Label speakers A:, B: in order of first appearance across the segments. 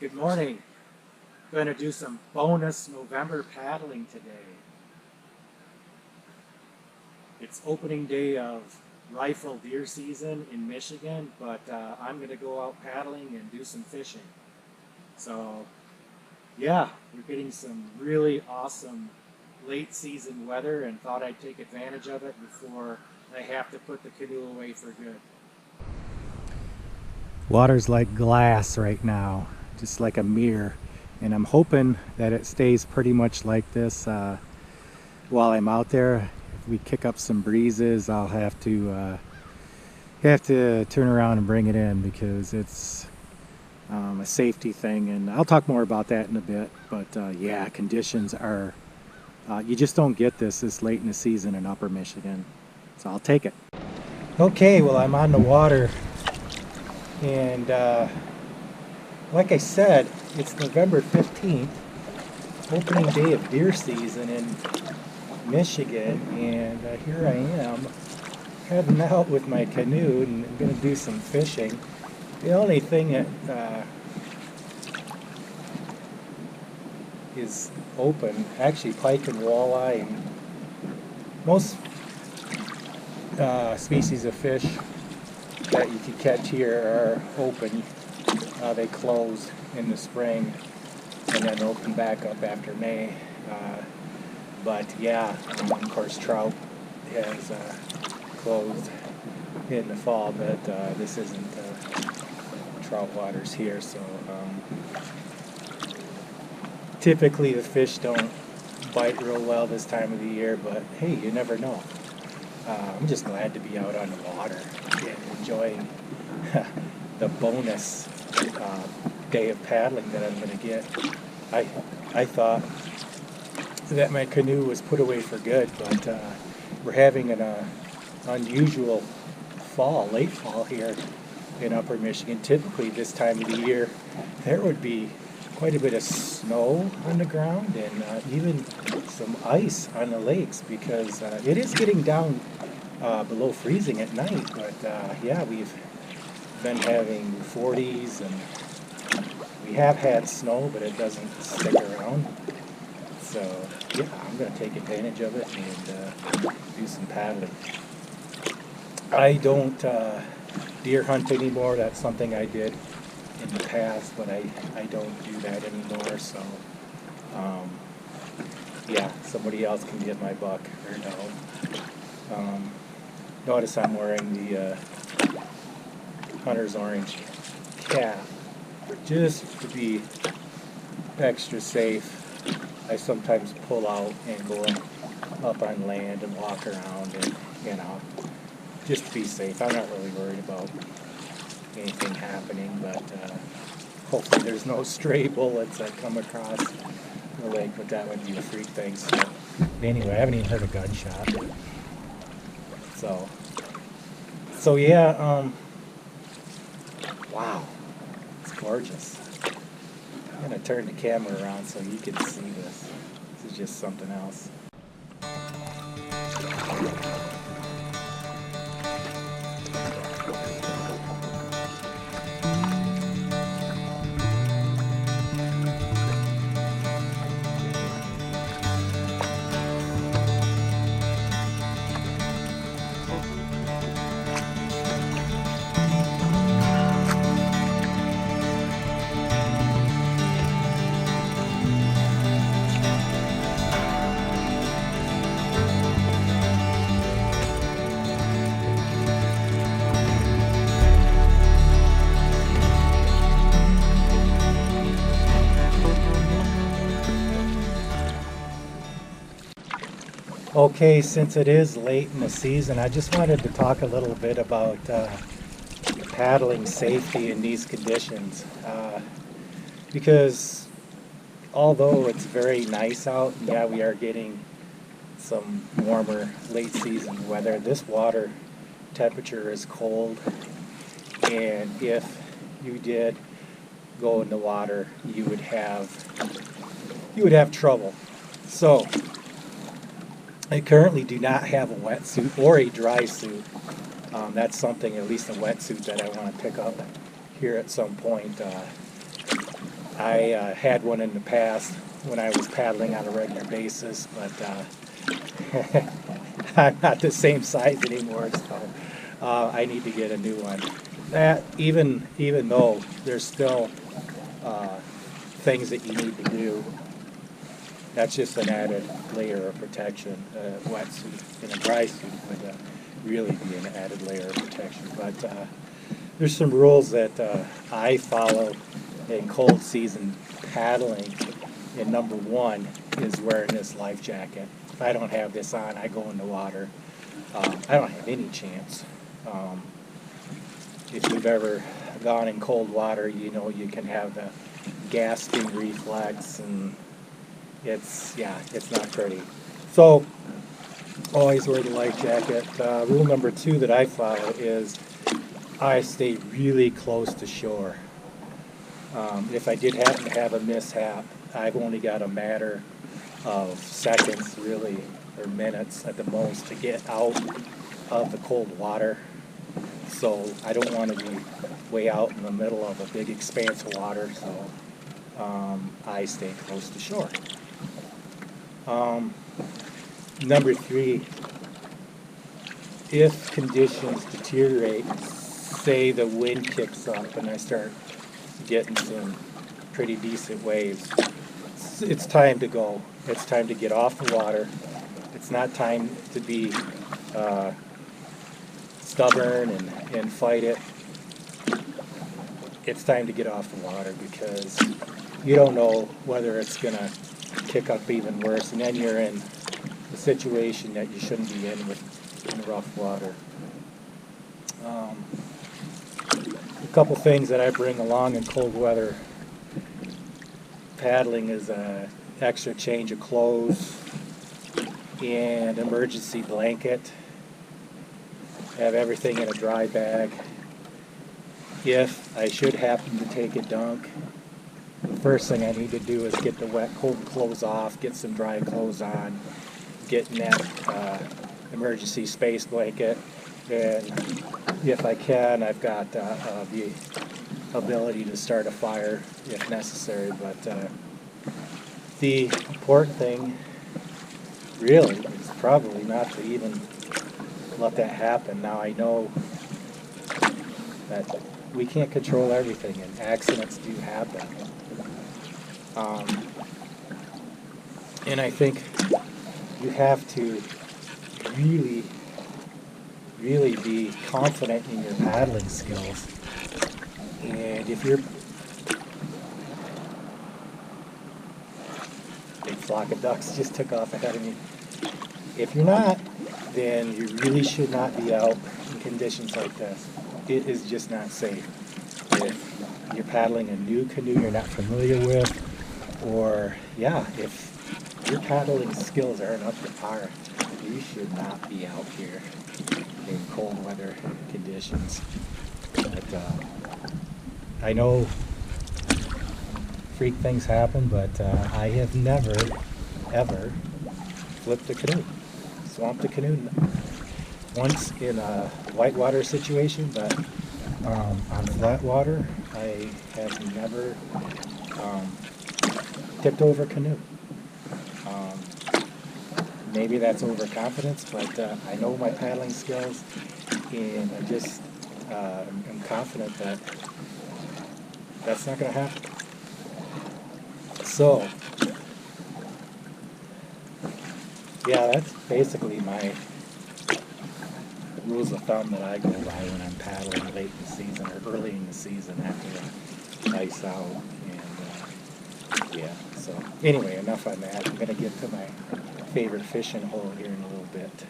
A: Good morning. Going to do some bonus November paddling today. It's opening day of rifle deer season in Michigan, but I'm going to go out paddling and do some fishing. So yeah, we're getting some really awesome late season weather and thought I'd take advantage of it before I have to put the canoe away for good. Water's like glass right now, just like a mirror, and I'm hoping that it stays pretty much like this while I'm out there. If we kick up some breezes, I'll have to turn around and bring it in because it's a safety thing, and I'll talk more about that in a bit. But yeah, conditions are you just don't get this late in the season in Upper Michigan, so I'll take it. Okay, well, I'm on the water. And like I said, it's November 15th, opening day of deer season in Michigan, and here I am heading out with my canoe, and I'm going to do some fishing. The only thing that is open, actually pike and walleye, and most species of fish that you can catch here are open. They close in the spring and then open back up after May. But yeah, of course trout has closed in the fall, but this isn't trout waters here, so typically the fish don't bite real well this time of the year, but hey, you never know. I'm just glad to be out on the water and enjoying the bonus day of paddling that I'm going to get. I thought that my canoe was put away for good, but we're having an unusual fall, late fall here in Upper Michigan. Typically this time of the year there would be quite a bit of snow on the ground and even some ice on the lakes because it is getting down below freezing at night, but yeah, we've been having 40s and we have had snow, but it doesn't stick around. So yeah, I'm going to take advantage of it and do some paddling. I don't deer hunt anymore. That's something I did in the past, but I don't do that anymore, so yeah, somebody else can get my buck or no. Notice I'm wearing the Hunter's Orange cap just to be extra safe. I sometimes pull out and go up on land and walk around and, you know, just to be safe. I'm not really worried about anything happening, but hopefully there's no stray bullets that come across the lake, but that would be a freak thing. So anyway, I haven't even heard a gunshot. So yeah, wow, it's gorgeous. I'm gonna turn the camera around so you can see this. This is just something else. Okay, since it is late in the season, I just wanted to talk a little bit about paddling safety in these conditions. Because although it's very nice out, and yeah, we are getting some warmer late season weather, this water temperature is cold, and if you did go in the water, you would have trouble. So I currently do not have a wetsuit or a dry suit. That's something, at least a wetsuit, that I want to pick up here at some point. had one in the past when I was paddling on a regular basis, but I'm not the same size anymore, so I need to get a new one. That even though there's still things that you need to do, that's just an added layer of protection. A wetsuit and a dry suit would really be an added layer of protection. But there's some rules that I follow in cold season paddling, and number one is wearing this life jacket. If I don't have this on, I go in the water. I don't have any chance. If you've ever gone in cold water, you know you can have the gasping reflex, and it's not pretty. So always wear the life jacket. Rule number two that I follow is I stay really close to shore. If I did happen to have a mishap, I've only got a matter of seconds, really, or minutes at the most, to get out of the cold water. So I don't want to be way out in the middle of a big expanse of water, so I stay close to shore. Number three, if conditions deteriorate, say the wind kicks up and I start getting some pretty decent waves, it's time to go. It's time to get off the water. It's not time to be stubborn and fight it. It's time to get off the water, because you don't know whether it's going to kick up even worse, and then you're in a situation that you shouldn't be in rough water. A couple things that I bring along in cold weather paddling is an extra change of clothes and emergency blanket. Have everything in a dry bag. If I should happen to take a dunk, the first thing I need to do is get the wet, cold clothes off, get some dry clothes on, get in that emergency space blanket, and if I can, I've got the ability to start a fire if necessary. But the important thing, really, is probably not to even let that happen. Now, I know that we can't control everything, and accidents do happen. And I think you have to really, really be confident in your paddling skills. And if you're big flock of ducks just took off ahead of me. If you're not, then you really should not be out in conditions like this. It is just not safe. If you're paddling a new canoe you're not familiar with, or if your paddling skills aren't up to par, you should not be out here in cold weather conditions. But I know freak things happen, but I have never, ever flipped a canoe, swamped a canoe. Once in a whitewater situation, but on flat water, I have never tipped over a canoe. Maybe that's overconfidence, but I know my paddling skills, and I just am confident that that's not going to happen. So, that's basically my rules of thumb that I go by when I'm paddling late in the season or early in the season after the ice out. And so anyway, enough on that. I'm going to get to my favorite fishing hole here in a little bit.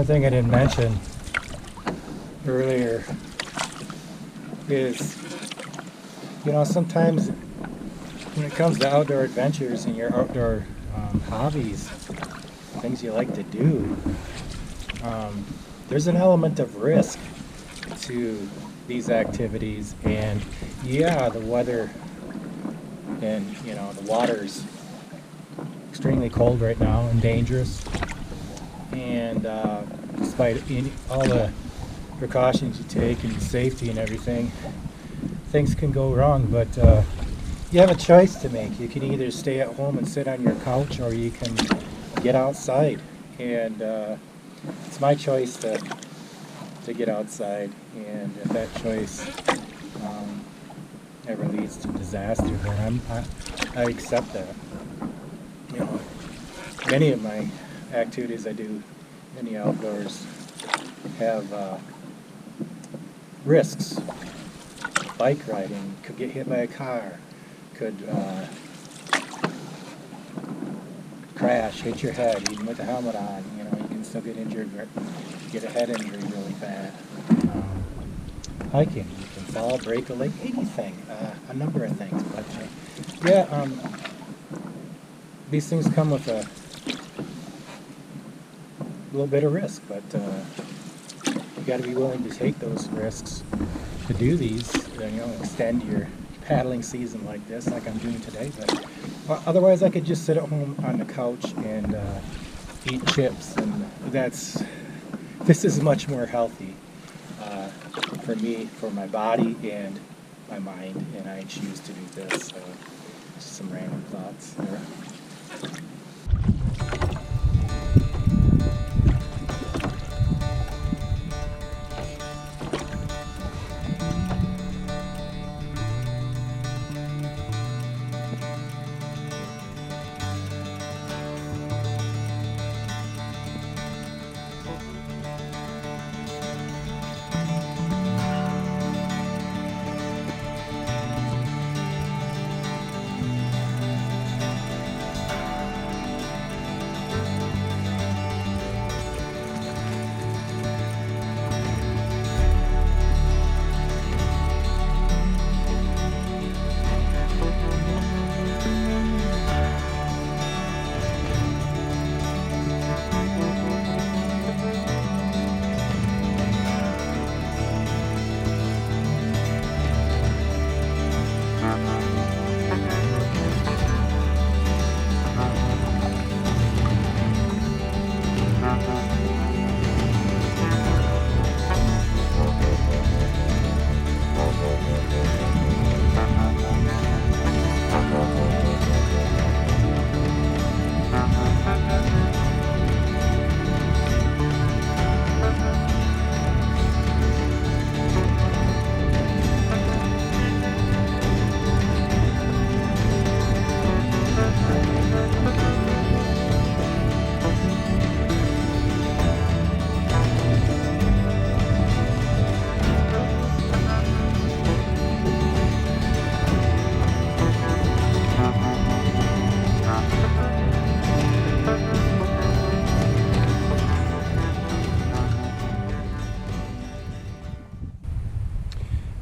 A: One thing I didn't mention earlier is, sometimes when it comes to outdoor adventures and your outdoor hobbies, things you like to do, there's an element of risk to these activities. And yeah, the weather and the water's extremely cold right now and dangerous, and despite all the precautions you take and safety and everything, things can go wrong. But you have a choice to make. You can either stay at home and sit on your couch, or you can get outside. And it's my choice to get outside. And if that choice ever leads to disaster, then I accept that. Many of my activities I do in the outdoors have risks. Bike riding, could get hit by a car, could crash, hit your head, even with the helmet on. You can still get injured, get a head injury really bad. Hiking, you can fall, break a leg, anything, a number of things. But these things come with a little bit of risk, but you got to be willing to take those risks to do these. Extend your paddling season like this, like I'm doing today. But otherwise, I could just sit at home on the couch and eat chips, and this is much more healthy for me, for my body and my mind, and I choose to do this. So just some random thoughts there.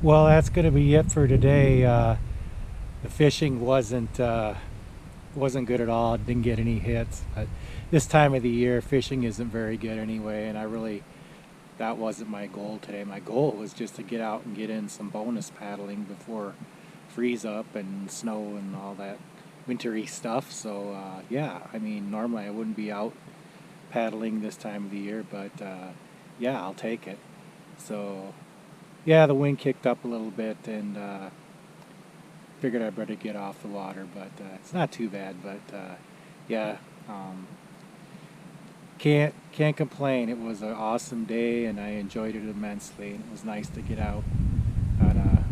A: Well, that's going to be it for today. The fishing wasn't good at all. Didn't get any hits. This time of the year, fishing isn't very good anyway, and that wasn't my goal today. My goal was just to get out and get in some bonus paddling before freeze up and snow and all that wintry stuff. So normally I wouldn't be out paddling this time of the year, but I'll take it. So yeah, the wind kicked up a little bit, and figured I'd better get off the water, but it's not too bad. But can't complain. It was an awesome day, and I enjoyed it immensely. And it was nice to get out on a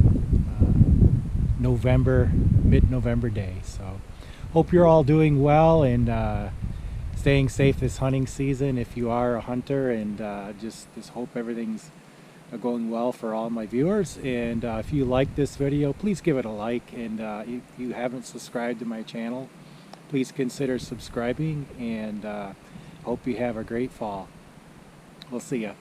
A: mid-November day. So hope you're all doing well and staying safe this hunting season if you are a hunter, and just hope everything's going well for all my viewers. And if you like this video, please give it a like, and if you haven't subscribed to my channel, please consider subscribing, and hope you have a great fall. We'll see ya.